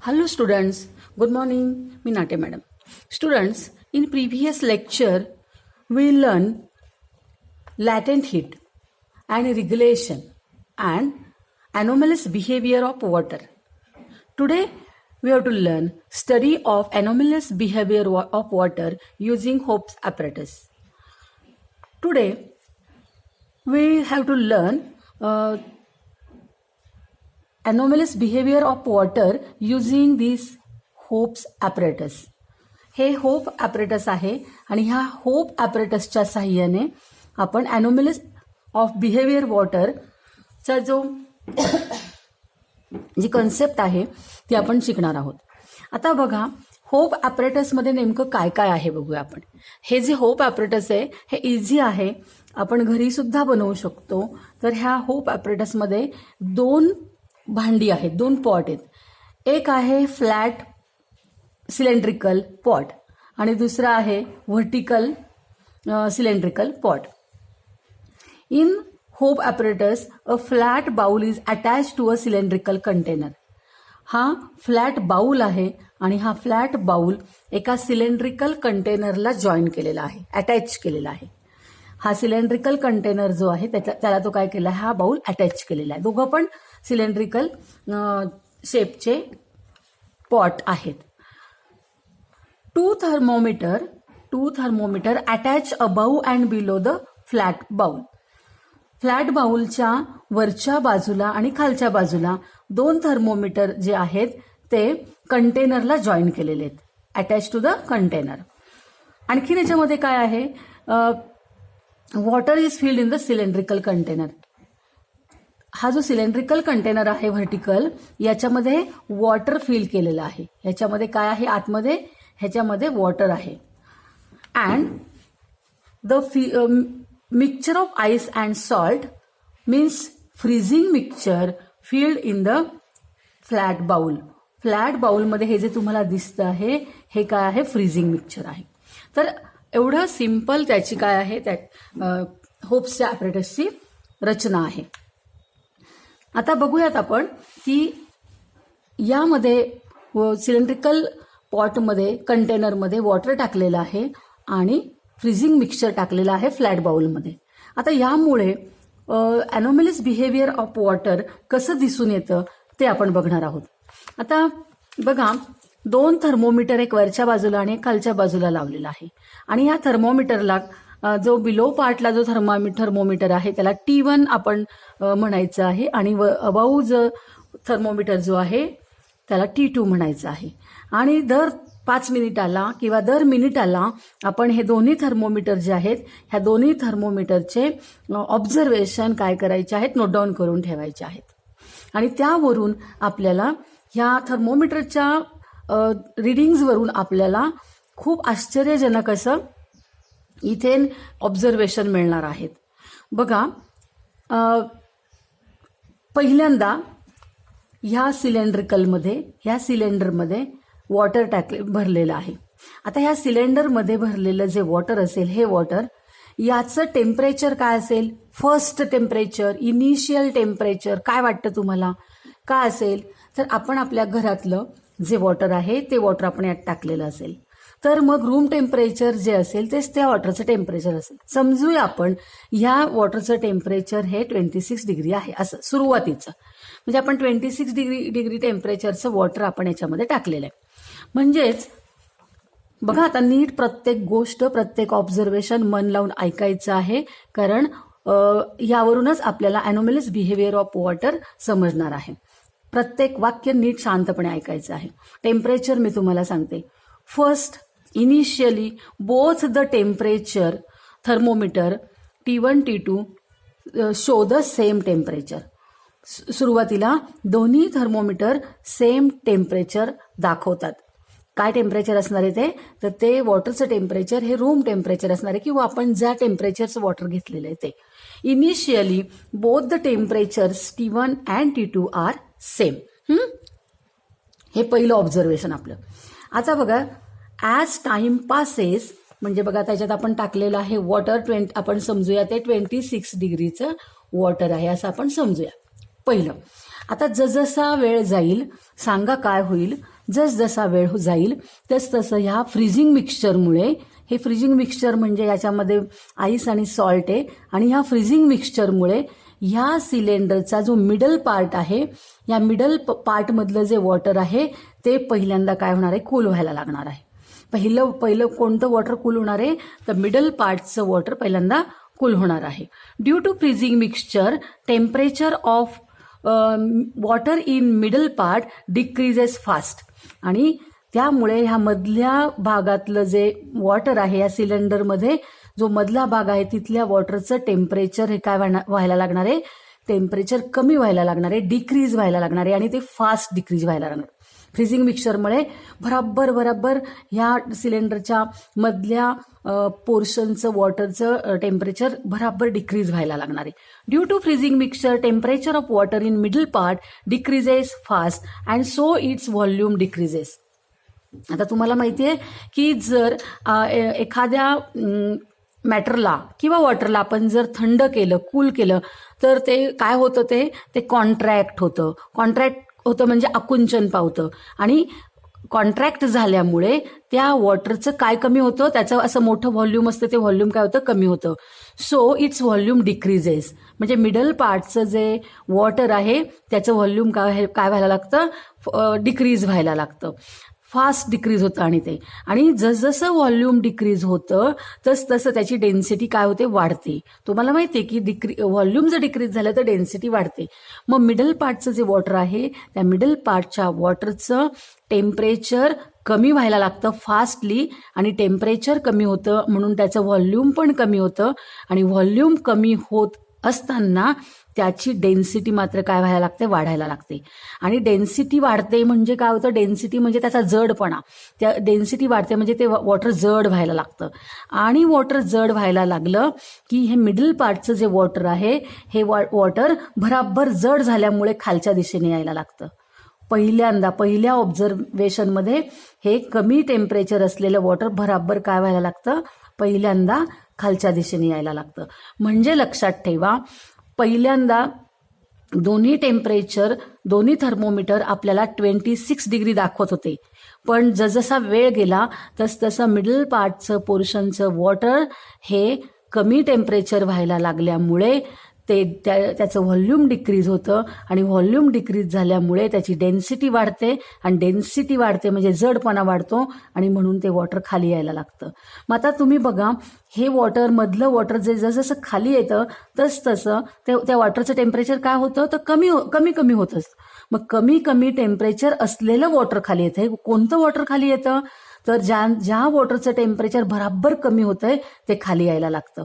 Hello students, good morning. मी नाटे madam. Students, in previous lecture we learn latent heat and regulation and anomalous behavior of water. Today we have to learn study of anomalous behavior of water using Hope's apparatus. Today we have to learn anomalous behavior of water using this Hope's apparatus. हे Hope apparatus आहे आणि ह्या Hope ॲपरेटसच्या साहाय्याने आपण anomalous of behaviour वॉटरचा जी concept आहे ती आपण शिकणार आहोत. आता बघा, होप ॲपरेटसमध्ये नेमकं काय काय आहे बघूया आपण. हे जे होप ॲपरेटस आहे हे इझी आहे, आपण घरी सुद्धा बनवू शकतो. तर ह्या होप ॲपरेटसमध्ये दोन भांडी आहेत, दोन पॉट आहेत. एक आहे फ्लॅट सिलेंड्रिकल पॉट आणि दुसरा आहे vertical cylindrical pot. In Hope apparatus a flat bowl is attach to a cylindrical container. हा फ्लॅट बाउल आहे आणि हा फ्लॅट बाउल एका सिलेंड्रिकल कंटेनरला जॉईन केलेला आहे, अटॅच केलेला आहे. हा सिलेंड्रिकल कंटेनर जो आहे त्याला तो काय केला, हा बाउल अटॅच केलेला आहे. दोघं पण सिलेंड्रिकल शेपचे पॉट आहेत. Two thermometer attach above and below the flat bowl. Flat बाउलच्या वरच्या बाजूला आणि खालच्या बाजूला दोन थर्मोमीटर जे आहेत ते कंटेनरला जॉईन केलेले आहेत, अटॅच टू द कंटेनर. आणखी याच्यामध्ये काय आहे, water is filled in the cylindrical container. हा जो सिलेंड्रिकल कंटेनर आहे व्हर्टिकल, याच्यामध्ये वॉटर फिल केलेलं आहे. याच्यामध्ये काय आहे आतमध्ये, ह्याच्यामध्ये वॉटर आहे. And the mixture of ice and salt means freezing mixture filled in the flat bowl. Flat बाउलमध्ये हे जे तुम्हाला दिसतं आहे हे काय आहे, फ्रीजिंग मिक्सचर आहे. तर एवढं सिम्पल त्याची काय आहे, त्या होप्सच्या ॲपरेटसची रचना आहे. आता बघूयात आपण की यामध्ये सिलेंड्रिकल पॉटमध्ये कंटेनरमध्ये वॉटर टाकलेलं आहे आणि फ्रीजिंग मिक्सचर टाकलेलं आहे फ्लॅट बाउलमध्ये. आता यामुळे अनोमॅलिस बिहेवियर ऑफ वॉटर कसं दिसून येतं ते आपण बघणार आहोत. आता बघा, दोन थर्मोमीटर एक वरच्या बाजूला आणि एक खालच्या बाजूला लावलेला आहे आणि या थर्मोमीटरला जो बिलो पार्टला जो थर्मोमीटर आहे त्याला T1 आपण म्हणायचं आहे आणि अबाऊ जो थर्मोमीटर जो आहे त्याला T2 म्हणायचं आहे. आणि दर 5 मिनिटाला किंवा दर मिनिटाला आपण हे दोन्ही थर्मोमीटर जे आहेत ह्या दोन्ही थर्मोमीटरचे ऑब्झर्वेशन काय करायचे आहेत, नोट डाऊन करून ठेवायचे आहेत. आणि त्यावरून आपल्याला ह्या थर्मोमीटरच्या रिडिंग्सवरून आपल्याला खूप आश्चर्यजनक असं इथे ऑब्झर्वेशन मिळणार आहेत. बघा, पहिल्यांदा ह्या सिलेंडरमध्ये वॉटर भरलेलं आहे. आता ह्या सिलेंडरमध्ये भरलेलं जे वॉटर असेल हे वॉटर, याचं टेम्परेचर काय असेल, फर्स्ट टेम्परेचर, इनिशियल टेम्परेचर काय वाटतं तुम्हाला काय असेल. तर आपण आपल्या घरातलं जे वॉटर आहे ते वॉटर आपण यात टाकलेलं असेल, तर मग रूम टेम्परेचर जे असेल तेच त्या वॉटरचं टेम्परेचर असेल. समजूया आपण ह्या वॉटरचं टेम्परेचर हे 26 डिग्री आहे असं सुरुवातीचं, म्हणजे आपण 26 डिग्री टेम्परेचरचं वॉटर आपण याच्यामध्ये टाकलेलं आहे. म्हणजेच बघा, आता नीट प्रत्येक गोष्ट प्रत्येक ऑब्झर्वेशन मन लावून ऐकायचं आहे, कारण यावरूनच आपल्याला अनोमॅलिस बिहेवियर ऑफ वॉटर समजणार आहे. प्रत्येक वाक्य नीट शांतपणे ऐकायचं आहे. टेम्परेचर मी तुम्हाला सांगते. First, initially both the temperature thermometer T1 T2 show the same temperature. सुरुवातीला दोन्ही थर्मोमीटर सेम टेम्परेचर दाखवतात. काय टेम्परेचर असणार आहे ते, तर ते वॉटरचं टेम्परेचर हे रूम टेम्परेचर असणार आहे किंवा आपण ज्या टेम्परेचरचं वॉटर घेतलेलं आहे ते. Initially both the temperatures T1 and T2 are same. हे पहिलं ऑब्झर्वेशन आपलं. आता बघा, ॲज टाइम पासेस म्हणजे बघा त्याच्यात आपण टाकलेलं आहे वॉटर आपण समजूया ते 26 डिग्रीचं वॉटर आहे असं आपण समजूया पहिलं. आता जसजसा वेळ जाईल, सांगा काय होईल, जसजसा वेळ जाईल तसतसं ह्या फ्रीजिंग मिक्सचरमुळे, हे फ्रीजिंग मिक्सचर म्हणजे याच्यामध्ये आईस आणि सॉल्ट आहे, आणि ह्या फ्रीजिंग मिक्सचरमुळे ह्या सिलेंडरचा जो मिडल पार्ट आहे, या मिडल पार्टमधलं जे वॉटर आहे ते पहिल्यांदा काय होणार आहे, कूल व्हायला लागणार आहे. पहिलं कोणतं वॉटर कूल होणार आहे, तर मिडल पार्टचं वॉटर पहिल्यांदा कूल होणार आहे. Due to freezing mixture temperature of water in middle part decreases fast. आणि त्यामुळे ह्या मधल्या भागातलं जे वॉटर आहे, या सिलेंडरमध्ये जो मधला भाग आहे तिथल्या वॉटरचं टेम्परेचर हे काय व्हायला लागणार आहे, टेम्परेचर कमी व्हायला लागणार आहे, डिक्रीज व्हायला लागणार आहे, आणि ते फास्ट डिक्रीज व्हायला लागणार. फ्रीजिंग मिक्सचरमुळे बराबर ह्या सिलेंडरच्या मधल्या पोर्शनचं वॉटरचं टेम्परेचर बराबर डिक्रीज व्हायला लागणार आहे. Due to freezing mixture temperature of water in middle part decreases fast and so its volume decreases. आता तुम्हाला माहिती आहे की जर एखाद्या मॅटरला किंवा वॉटरला आपण जर थंड केलं, कूल केलं, तर ते काय होतं, ते कॉन्ट्रॅक्ट होतं म्हणजे आकुंचन पावतं, आणि कॉन्ट्रॅक्ट झाल्यामुळे त्या वॉटरचं काय कमी होतं, त्याचं असं मोठं व्हॉल्यूम असतं, ते व्हॉल्यूम काय होतं, कमी होतं. So its volume decreases. म्हणजे मिडल पार्टचं जे वॉटर आहे त्याचं व्हॉल्यूम काय व्हायला लागतं, डिक्रीज व्हायला लागतं, फास्ट डिक्रीज होतं. आणि जसजसं व्हॉल्यूम डिक्रीज होतं तसं त्याची डेन्सिटी काय होते, वाढते. तुम्हाला माहिती आहे की व्हॉल्यूम जर डिक्रीज झालं तर डेन्सिटी वाढते. मग मिडल पार्टचं जे वॉटर आहे त्या मिडल पार्टच्या वॉटरचं टेम्परेचर कमी व्हायला लागतं फास्टली, आणि टेम्परेचर कमी होतं म्हणून त्याचं व्हॉल्यूम पण कमी होतं, आणि व्हॉल्यूम कमी होत असताना त्याची डेन्सिटी मात्र काय व्हायला लागते, वाढायला लागते. आणि डेन्सिटी वाढते म्हणजे काय होतं, डेन्सिटी म्हणजे त्याचा जडपणा, त्या डेन्सिटी वाढते म्हणजे ते वॉटर जड व्हायला लागतं. आणि वॉटर जड व्हायला लागलं की हे मिडल पार्टचं जे वॉटर आहे हे वॉटर बराबर जड झाल्यामुळे खालच्या दिशेने यायला लागतं. पहिल्या ऑब्झर्वेशनमध्ये हे कमी टेम्परेचर असलेलं वॉटर बराबर काय व्हायला लागतं, पहिल्यांदा खालच्या दिशेने यायला लागतं. म्हणजे लक्षात ठेवा, पहिल्यांदा दोन्ही थर्मोमीटर आपल्याला 26 डिग्री दाखवत होते, पण जसजसा वेळ गेला तसं मिडल पार्टचं पोर्शनचं वॉटर हे कमी टेम्परेचर व्हायला लागल्यामुळे त्याचं व्हॉल्यूम डिक्रीज होतं, आणि व्हॉल्यूम डिक्रीज झाल्यामुळे त्याची डेन्सिटी वाढते, आणि डेन्सिटी वाढते म्हणजे जडपणा वाढतो, आणि म्हणून ते वॉटर खाली यायला लागतं. मग आता तुम्ही बघा, हे मधलं वॉटर जे जसं खाली येतं तसं त्या वॉटरचं टेम्परेचर काय होतं, तर कमी होत असतं. मग कमी टेम्परेचर असलेलं वॉटर खाली येतं. हे कोणतं वॉटर खाली येतं, तर ज्या वॉटरचं टेम्परेचर बराबर कमी होतंय ते खाली यायला लागतं.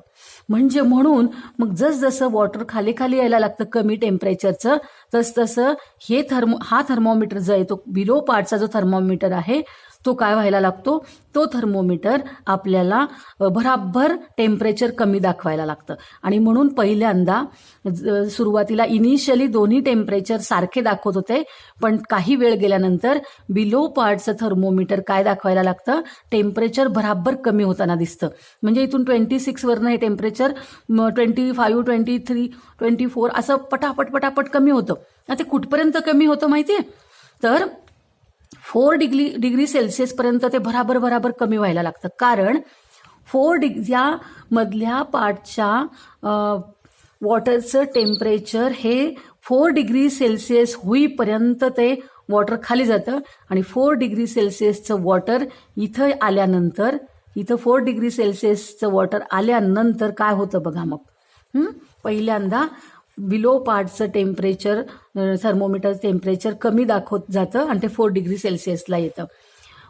म्हणून मग जसं वॉटर खाली यायला लागतं कमी टेम्परेचरचं, तसं हा थर्मोमीटर जो आहे तो बिलो पार्टचा जो थर्मोमीटर आहे तो काय व्हायला लागतो, तो थर्मोमीटर आपल्याला बराबर टेम्परेचर कमी दाखवायला लागतं. आणि म्हणून पहिल्यांदा सुरुवातीला इनिशियली दोन्ही टेम्परेचर सारखे दाखवत होते, पण काही वेळ गेल्यानंतर बिलो पार्टचं थर्मोमीटर काय दाखवायला लागतं, टेम्परेचर बराबर कमी होताना दिसतं. म्हणजे इथून 26 वरनं हे टेम्परेचर 25, 23, 24 असं पटापट कमी होतं. ते कुठपर्यंत कमी होतं माहितीये, तर 4 डिग्री सेल्सिअस पर्यंत ते बराबर कमी व्हायला लागतं. कारण 4 डिग्री या मधल्या पार्टच्या वॉटरचं टेम्परेचर हे 4 डिग्री सेल्सिअस होईपर्यंत ते वॉटर खाली जातं, आणि 4 डिग्री सेल्सिअसचं वॉटर इथं 4 डिग्री सेल्सिअसचं वॉटर आल्यानंतर काय होतं बघा. मग पहिल्यांदा बिलो पार्टचं टेम्परेचर, थर्मोमीटर टेम्परेचर कमी दाखवत जातं आणि ते 4 डिग्री सेल्सिअसला येतं.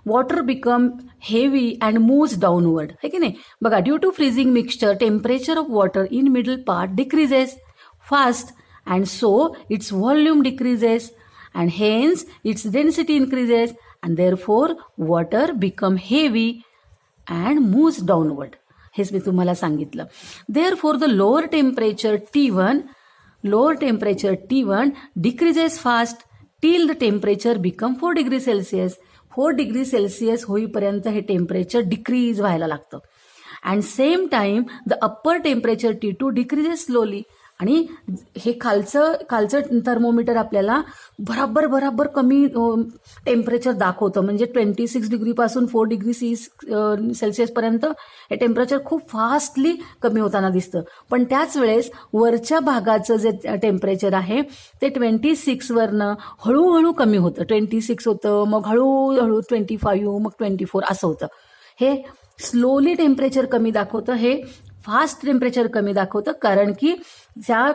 Water become heavy and moves downward, है की नाही. बघा, due to freezing mixture temperature of water in middle part decreases fast and so its volume decreases and hence its density increases and therefore water become heavy and moves downward. हेच मी तुम्हाला सांगितलं. Therefore the lower temperature T1 decreases fast till the temperature become 4 degree Celsius. 4 degree Celsius होईपर्यंत हे temperature decrease व्हायला लागतं. And same time the upper temperature T2 decreases slowly. आणि हे खालचं थर्मोमीटर आपल्याला बराबर कमी टेम्परेचर दाखवतं. म्हणजे 26 डिग्रीपासून 4 डिग्री सेल्सिअसपर्यंत हे टेम्परेचर खूप फास्टली कमी होताना दिसतं. पण त्याच वेळेस वरच्या भागाचं जे टेम्परेचर आहे ते 26 वरनं हळूहळू कमी होतं. 26 होतं, मग हळूहळू 25, मग 24 असं होतं. हे स्लोली टेम्परेचर कमी दाखवतं, हे फास्ट टेम्परेचर कमी दाखवतं, कारण की त्या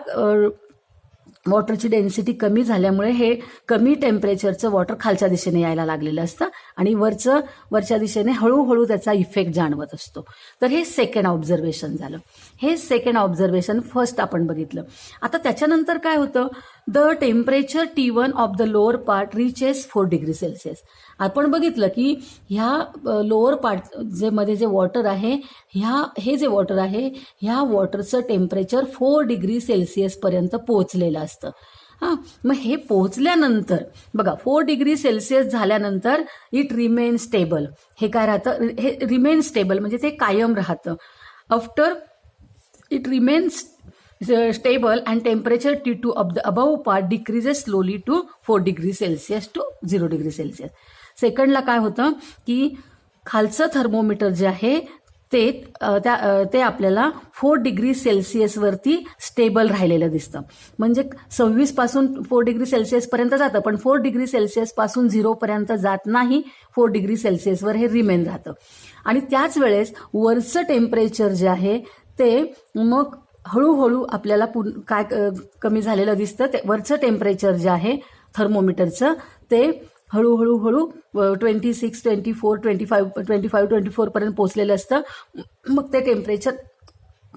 वॉटरची डेन्सिटी कमी झाल्यामुळे हे कमी टेम्परेचरचं वॉटर खालच्या दिशेने यायला लागलेलं असतं आणि वरच्या दिशेने हळूहळू त्याचा इफेक्ट जाणवत असतो. तर हे सेकंड ऑब्झर्वेशन झालं. हे सेकंड ऑब्झर्वेशन फर्स्ट आपण बघितलं. आता त्याच्यानंतर काय होतं, the temperature T1 of the lower part reaches 4 degree Celsius. आपण बघितलं की ह्या लोअर पार्ट मध्ये जे वॉटर आहे, हे जे वॉटर आहे ह्या वॉटरचं टेम्परेचर 4 डिग्री सेल्सिअस पर्यंत पोहोचलेलं असतं. मग हे पोहोचल्यानंतर बघा 4 डिग्री सेल्सिअस झाल्यानंतर इट रिमेन स्टेबल. हे काय राहतं, हे रिमेन स्टेबल म्हणजे ते कायम राहतं. After it remains stable and temperature T2 of the above part decreases slowly to 4 degree Celsius to 0 degree Celsius. सेकंडला काय होतं की खालचं थर्मोमीटर जे आहे ते आपल्याला 4 डिग्री सेल्सिअस वरती स्टेबल राहिलेलं दिसतं. म्हणजे 26 पासून 4 डिग्री सेल्सिअस पर्यंत जातं, पण 4 डिग्री सेल्सिअस पासून 0 पर्यंत जात नाही. 4 डिग्री सेल्सिअसवर हे रिमेन राहतं. आणि त्याच वेळेस वरचं टेम्परेचर जे आहे ते मग हळूहळू आपल्याला काय कमी झालेलं दिसतं. ते वरचं टेम्परेचर जे आहे थर्मोमीटरचं ते हळूहळू 26, 24, 25 पर्यंत पोहोचलेलं असतं. मग ते टेम्परेचर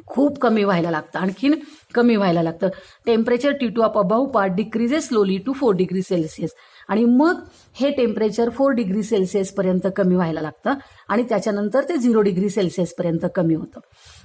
खूप कमी व्हायला लागतं, आणखीन कमी व्हायला लागतं. Temperature T2 of above part decreases slowly to 4 degree Celsius. आणि मग हे टेम्परेचर 4 डिग्री सेल्सिअस पर्यंत कमी व्हायला लागतं आणि त्याच्यानंतर ते 0 डिग्री सेल्सिअस पर्यंत कमी होतं.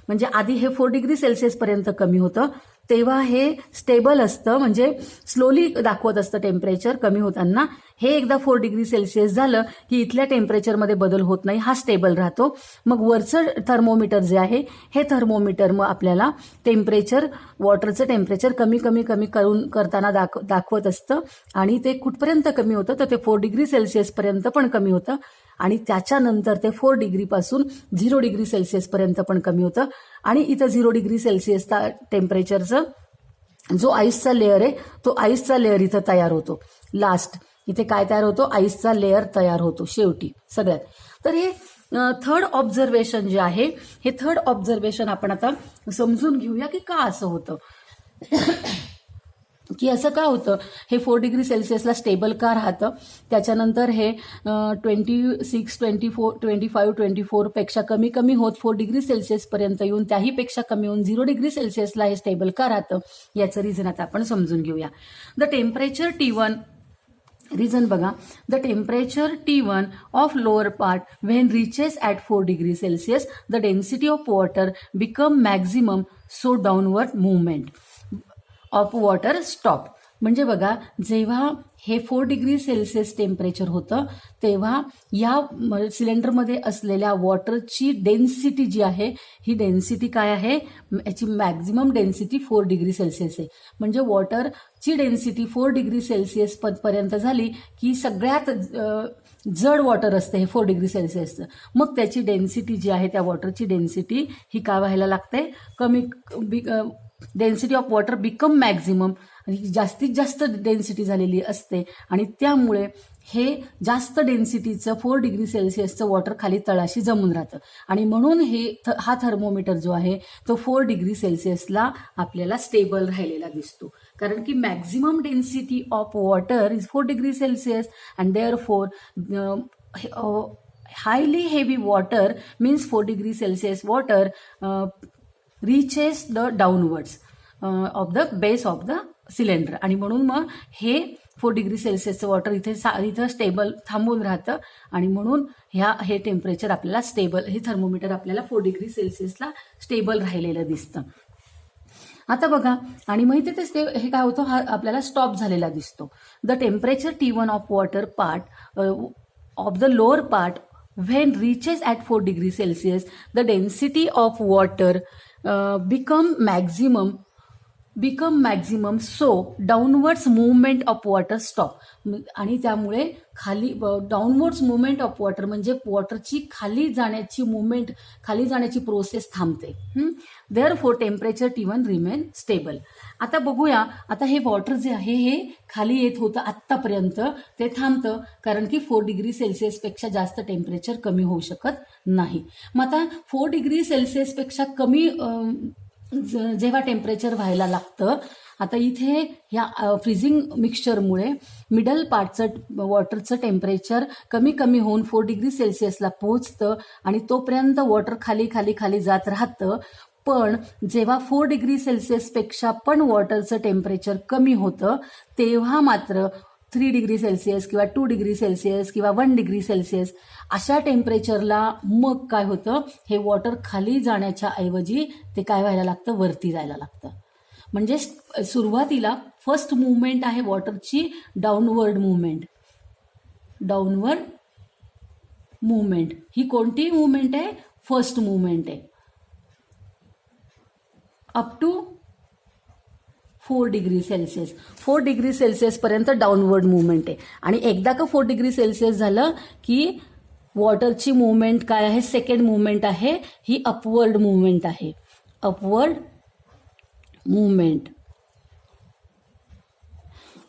म्हणजे आधी हे 4 डिग्री सेल्सिअस पर्यंत कमी होतं, तेव्हा हे स्टेबल असतं, म्हणजे स्लोली दाखवत असतं टेम्परेचर कमी होताना. हे एकदा 4 डिग्री सेल्सिअस झालं की इथल्या टेम्परेचरमध्ये बदल होत नाही, हा स्टेबल राहतो. मग वरचं थर्मोमीटर जे आहे हे थर्मोमीटर मग आपल्याला टेम्परेचर, वॉटरचं टेम्परेचर कमी करताना दाखवत असतं. आणि ते कुठपर्यंत कमी होतं तर ते 4 डिग्री सेल्सिअस पर्यंत पण कमी होतं आणि त्याच्यानंतर ते 4 डिग्रीपासून 0 डिग्री सेल्सिअस पर्यंत पण कमी होतं. आणि इथं 0 डिग्री सेल्सिअसचा टेम्परेचरचं जो आईसचा लेअर आहे तो आईसचा लेअर इथं तयार होतो. लास्ट इथे काय तयार होतो, आईसचा लेअर तयार होतो शेवटी सगळ्यात. तर हे थर्ड ऑब्झर्वेशन जे आहे, हे थर्ड ऑब्झर्वेशन आपण आता समजून घेऊया की का असं होतं, की असं का होतं, हे 4 डिग्री सेल्सिअसला स्टेबल का राहतं. त्याच्यानंतर हे 26, 24, 25, 24 पेक्षा कमी होत 4 डिग्री सेल्सिअस पर्यंत येऊन त्याहीपेक्षा कमी होऊन 0 डिग्री सेल्सिअसला हे स्टेबल का राहतं, याचं रिझन आता आपण समजून घेऊया. द टेम्परेचर T1, रिझन बघा, the temperature T1 of lower part when reaches at 4 degree Celsius the density of water become maximum, so downward movement of water stop. म्हणजे बघा, जेव्हा हे 4 डिग्री सेल्सिअस टेम्परेचर होतं तेव्हा या सिलेंडरमध्ये असलेल्या वॉटरची डेन्सिटी जी आहे, ही डेन्सिटी काय आहे, याची मॅक्झिमम डेन्सिटी 4 डिग्री सेल्सिअस आहे. म्हणजे वॉटरची डेन्सिटी 4 डिग्री सेल्सिअस पर्यंत झाली की सगळ्यात जड वॉटर असते हे 4 डिग्री सेल्सिअसचं. मग त्याची डेन्सिटी जी आहे, त्या वॉटरची डेन्सिटी ही काय व्हायला लागते, density of water become maximum, जास्तीत जास्त डेन्सिटी झालेली असते आणि त्यामुळे हे जास्त डेन्सिटीचं 4 डिग्री सेल्सिअसचं वॉटर खाली तळाशी जमून राहतं. आणि म्हणून हा थर्मोमीटर जो आहे तो 4 डिग्री सेल्सिअसला आपल्याला स्टेबल राहिलेला दिसतो, कारण की maximum density of water is 4 degree Celsius and therefore highly heavy water means 4 degree Celsius water reaches the downwards of the base of the cylinder. आणि म्हणून मग हे 4 डिग्री सेल्सिअसचं वॉटर इथं स्टेबल थांबून राहतं आणि म्हणून हे टेम्परेचर आपल्याला स्टेबल, हे थर्मोमीटर आपल्याला 4 डिग्री सेल्सिअसला स्टेबल राहिलेलं दिसतं. आता बघा, आणि मग इथे हे काय होतं, हा आपल्याला स्टॉप झालेला दिसतो. The temperature T1 of water part of the lower part when reaches at 4 degree Celsius, the density of water become maximum, become maximum so downwards movement of water stop. आणि त्यामुळे खाली डाऊनवर्ड्स मुवमेंट ऑफ वॉटर म्हणजे वॉटरची खाली जाण्याची movement, खाली जाण्याची process थांबते. Therefore temperature T1 remain stable. आता बघूया, आता हे वॉटर जे आहे हे खाली येत होतं आत्तापर्यंत, ते थांबतं कारण की 4 डिग्री सेल्सिअसपेक्षा जास्त टेम्परेचर कमी होऊ शकत नाही. मग आता 4 डिग्री सेल्सिअसपेक्षा कमी जेव्हा टेम्परेचर व्हायला लागतं, आता इथे ह्या फ्रीजिंग मिक्सचरमुळे मिडल पार्टचं वॉटरचं टेम्परेचर कमी कमी होऊन 4 डिग्री सेल्सिअसला पोहोचतं आणि तोपर्यंत वॉटर खाली खाली खाली जात राहतं. पण जेव्हा 4 डिग्री सेल्सिअसपेक्षा पण वॉटरचं टेम्परेचर कमी होतं, तेव्हा मात्र 3 डिग्री सेल्सिअस किंवा 2 डिग्री सेल्सिअस किंवा 1 डिग्री सेल्सिअस अशा टेम्परेचरला मग काय होतं, हे वॉटर खाली जाण्याच्या ऐवजी ते काय व्हायला लागतं, वरती जायला लागतं. म्हणजे सुरुवातीला फर्स्ट मुवमेंट आहे वॉटरची डाऊनवर्ड मुवमेंट. डाऊनवर्ड मुवमेंट ही कोणती मुवमेंट आहे, फर्स्ट मुवमेंट आहे. Up to 4 degree Celsius, 4 degree सेल्सिअसपर्यंत डाऊनवर्ड मुवमेंट आहे. आणि एकदा का 4 डिग्री सेल्सिअस झालं की वॉटरची मुवमेंट काय आहे, सेकंड मुवमेंट आहे ही अपवर्ड मुवमेंट आहे. Upward movement.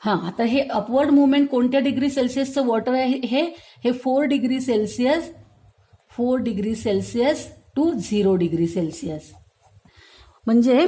हां, आता हे अपवर्ड मुवमेंट कोणत्या डिग्री सेल्सिअसचं वॉटर आहे, हे 4 degree Celsius, 4 degree Celsius to 0 degree Celsius. म्हणजे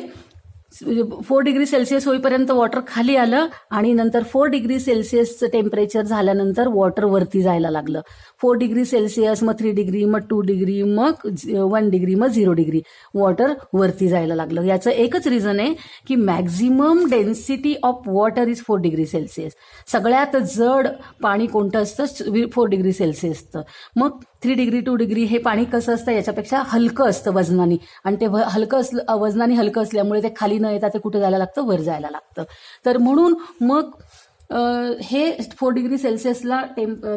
4 डिग्री सेल्सिअस होईपर्यंत वॉटर खाली आलं आणि नंतर 4 डिग्री सेल्सिअसचं टेम्परेचर झाल्यानंतर वॉटर वरती जायला लागलं. 4 डिग्री सेल्सिअस, मग 3 डिग्री, मग 2 डिग्री, मग 1 डिग्री, मग 0 डिग्री वॉटर वरती जायला लागलं. याचं एकच रिझन आहे की maximum density of water is 4 degree Celsius. सगळ्यात जड पाणी कोणतं असतं, 4 डिग्री सेल्सिअसचं. मग 3 डिग्री 2 डिग्री हे पाणी कसं असतं, याच्यापेक्षा हलकं असतं वजनाने, आणि ते वजनाने हलकं असल्यामुळे ते खाली न येता ते कुठे जायला लागतं, वर जायला लागतं. तर म्हणून मग हे 4 डिग्री सेल्सिअसला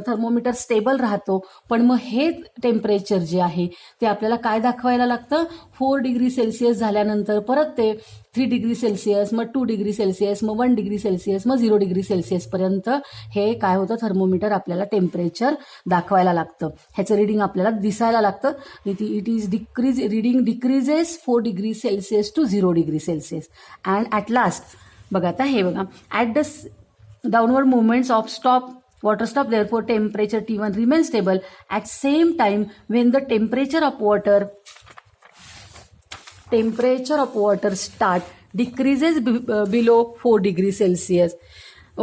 थर्मोमीटर स्टेबल राहतो. पण मग हे टेम्परेचर जे आहे ते आपल्याला काय दाखवायला लागतं, 4 डिग्री सेल्सिअस झाल्यानंतर परत ते 3 डिग्री सेल्सिअस, मग 2 डिग्री सेल्सिअस, मग 1 डिग्री सेल्सिअस, मग 0 डिग्री सेल्सिअसपर्यंत हे काय होतं, थर्मोमीटर आपल्याला टेम्परेचर दाखवायला लागतं. ह्याचं रिडिंग आपल्याला दिसायला लागतं. It is reading decreases 4 degree Celsius to 0 degree Celsius. And at last बघा, आता हे बघा, at the downward movements of water stop, therefore temperature T1 remains stable. At same time, when the temperature of water start decreases below 4 degrees Celsius,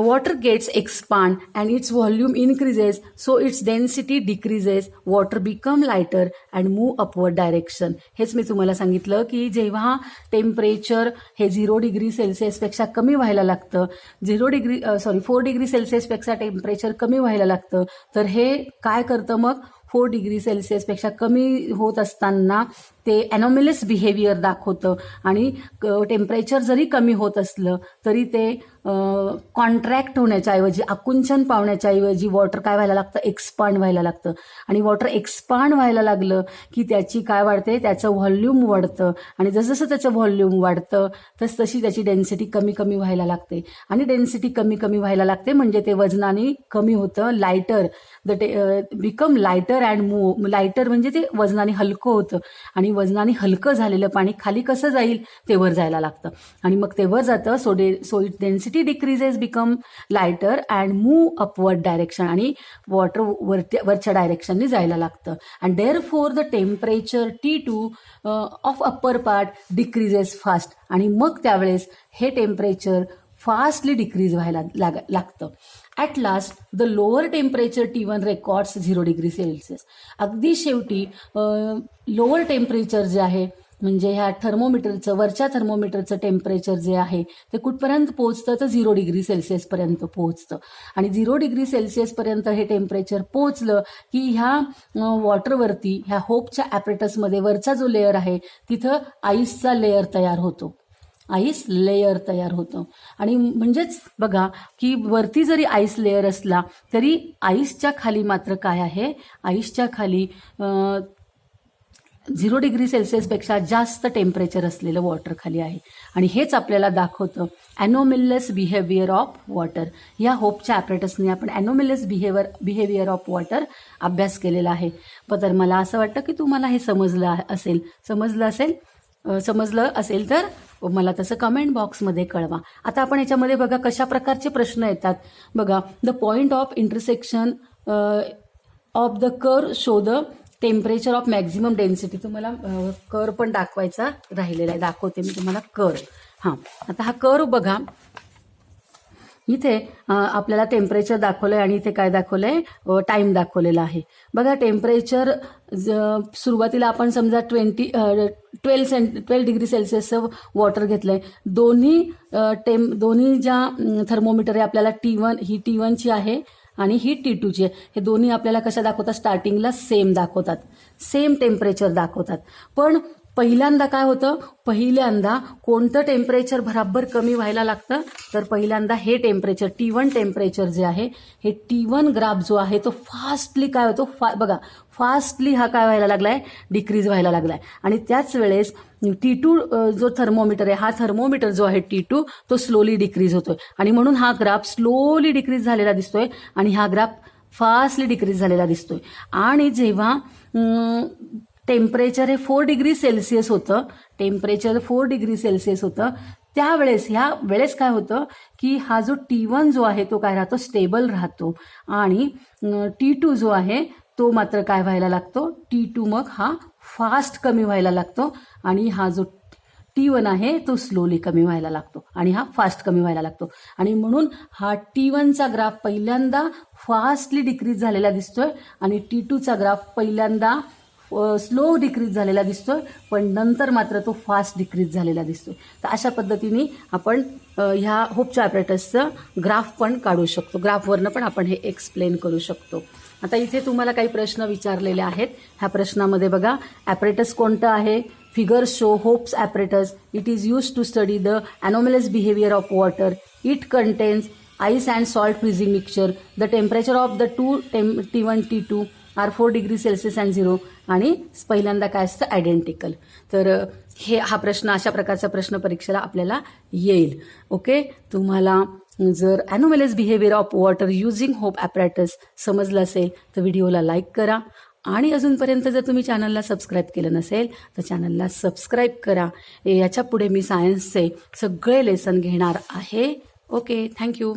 water gets expand and its volume increases, so its density decreases, water become lighter and move upward direction. हेच मी तुम्हाला सांगितलं की जेव्हा temperature हे 0 degree सेल्सिअसपेक्षा कमी व्हायला लागतं, 4 डिग्री सेल्सिअसपेक्षा टेम्परेचर कमी व्हायला लागतं, तर हे काय करतं, मग 4 डिग्री सेल्सिअसपेक्षा कमी होत असताना ते ॲनॉमलस बिहेवियर दाखवतं. आणि टेम्परेचर जरी कमी होत असलं तरी ते कॉन्ट्रॅक्ट होण्याच्या ऐवजी, आकुंचन पावण्याच्या ऐवजी वॉटर काय व्हायला लागतं, एक्सपांड व्हायला लागतं. आणि वॉटर एक्सपांड व्हायला लागलं की त्याची काय वाढते, त्याचं व्हॉल्यूम वाढतं. आणि जसं त्याचं व्हॉल्यूम वाढतं तशी त्याची डेन्सिटी कमी कमी व्हायला लागते. आणि डेन्सिटी कमी कमी व्हायला लागते म्हणजे ते वजनाने कमी होतं, lighter, become lighter and move. Lighter म्हणजे ते वजनाने हलकं होतं. आणि वजनाने हलकं झालेलं पाणी खाली कसं जाईल, ते वर जायला लागतं. आणि मग ते वर जातं. So it density decreases, become lighter and move upward direction. आणि वॉटर वरच्या डायरेक्शनने जायला लागतं. And therefore the temperature T2 of upper part decreases fast. आणि मग त्यावेळेस हे टेम्परेचर फास्टली डिक्रीज व्हायला लागतं. At last the lower temperature T1 records 0 degree Celsius. अगदी शेवटी लोअर टेम्परेचर जे आहे, म्हणजे ह्या थर्मोमीटरचं, वरच्या थर्मोमीटरचं टेम्परेचर जे आहे ते कुठपर्यंत पोहोचतं, तर 0 डिग्री सेल्सिअसपर्यंत पोहोचतं. आणि 0 डिग्री सेल्सिअसपर्यंत हे टेम्परेचर पोहोचलं की ह्या वॉटरवरती, ह्या होपच्या ॲपरेटसमध्ये वरचा जो लेअर आहे तिथं आईसचा लेअर तयार होतो. आईस लेयर तयार होतं. आणि म्हणजेच बघा की वरती जरी आईस लेयर असला तरी आईसच्या खाली मात्र काय आहे, आईसच्या खाली 0 डिग्री सेल्सिअसपेक्षा जास्त टेम्परेचर असलेलं वॉटर खाली आहे. आणि हेच आपल्याला दाखवतं ॲनोमिलस बिहेवियर ऑफ वॉटर. या होपच्या ॲपरेटसने आपण ॲनोमिलस बिहेवियर ऑफ वॉटर अभ्यास केलेला आहे. तर मला असं वाटतं की तुम्हाला हे समजलं असेल तर मला तसं कमेंट बॉक्समध्ये कळवा. आता आपण याच्यामध्ये बघा कशा प्रकारचे प्रश्न येतात. बघा, the point of intersection of the curve show the temperature of maximum density. तुम्हाला कर्व पण दाखवायचा राहिलेला आहे, दाखवते मी तुम्हाला कर्व. हां, आता हा कर्व बघा, इथे आपल्याला टेम्परेचर दाखवलंय आणि इथे काय दाखवलंय, टाइम दाखवलेला आहे. बघा टेम्परेचर सुरुवातीला आपण समजा 12 डिग्री सेल्सिअसचं वॉटर घेतलंय. दोन्ही ज्या थर्मोमीटर आहे आपल्याला T1 ही T1ची आहे आणि ही T2ची आहे. हे दोन्ही आपल्याला कशा दाखवतात, स्टार्टिंगला सेम दाखवतात, सेम टेम्परेचर दाखवतात. पण पहिल्यांदा काय होतं, पहिल्यांदा कोणतं टेम्परेचर भराभर कमी व्हायला लागतं, तर पहिल्यांदा हे टेम्परेचर T1 टेम्परेचर जे आहे, हे T1 ग्राफ जो आहे तो फास्टली काय होतो, बघा फास्टली हा काय व्हायला लागलाय, डिक्रीज व्हायला लागलाय. आणि त्याच वेळेस T2 जो थर्मोमीटर आहे, हा थर्मोमीटर जो आहे T2 तो स्लोली डिक्रीज होतोय. आणि म्हणून हा ग्राफ स्लोली डिक्रीज झालेला दिसतोय आणि हा ग्राफ फास्टली डिक्रीज झालेला दिसतोय. आणि जेव्हा टेम्परेचर हे 4 डिग्री सेल्सिअस होतं, टेम्परेचर 4 डिग्री सेल्सिअस होतं, त्यावेळेस ह्या वेळेस काय होतं की हा जो T1 जो आहे तो काय राहतो, स्टेबल राहतो. आणि T2 जो आहे तो मात्र काय व्हायला लागतो, T2 मग हा फास्ट कमी व्हायला लागतो आणि हा जो T1 आहे तो स्लोली कमी व्हायला लागतो आणि हा फास्ट कमी व्हायला लागतो. आणि म्हणून हा T1चा ग्राफ पहिल्यांदा फास्टली डिक्रीज झालेला दिसतोय आणि T2चा ग्राफ पहिल्यांदा स्लो डिक्रीज झालेला दिसतोय, पण नंतर मात्र तो फास्ट डिक्रीज झालेला दिसतोय. तर अशा पद्धतीने आपण ह्या होपच्या ॲपरेटसचं ग्राफ पण काढू शकतो, ग्राफवरनं पण आपण हे एक्सप्लेन करू शकतो. आता इथे तुम्हाला काही प्रश्न विचारलेले आहेत. ह्या प्रश्नामध्ये बघा, ॲपरेटस कोणतं आहे, figure show Hope's apparatus, it is use to study the anomalous behaviour of water, it contains ice and salt freezing mixture, the temperature of the two T1 T2 are 4 degree Celsius and 0 आणि पहिल्यांदा काय असतं, identical. तर हा प्रश्न, अशा प्रकारचा प्रश्न परीक्षेला आपल्याला येईल. ओके, तुम्हाला जर anomalous behaviour of water using Hope apparatus समजलं असेल तर व्हिडिओला लाईक करा आणि अजूनपर्यंत जर तुम्ही चॅनलला सबस्क्राईब केलं नसेल तर चॅनलला सबस्क्राईब करा. याच्या पुढे मी सायन्सचे सगळे लेसन घेणार आहे. Okay, thank you.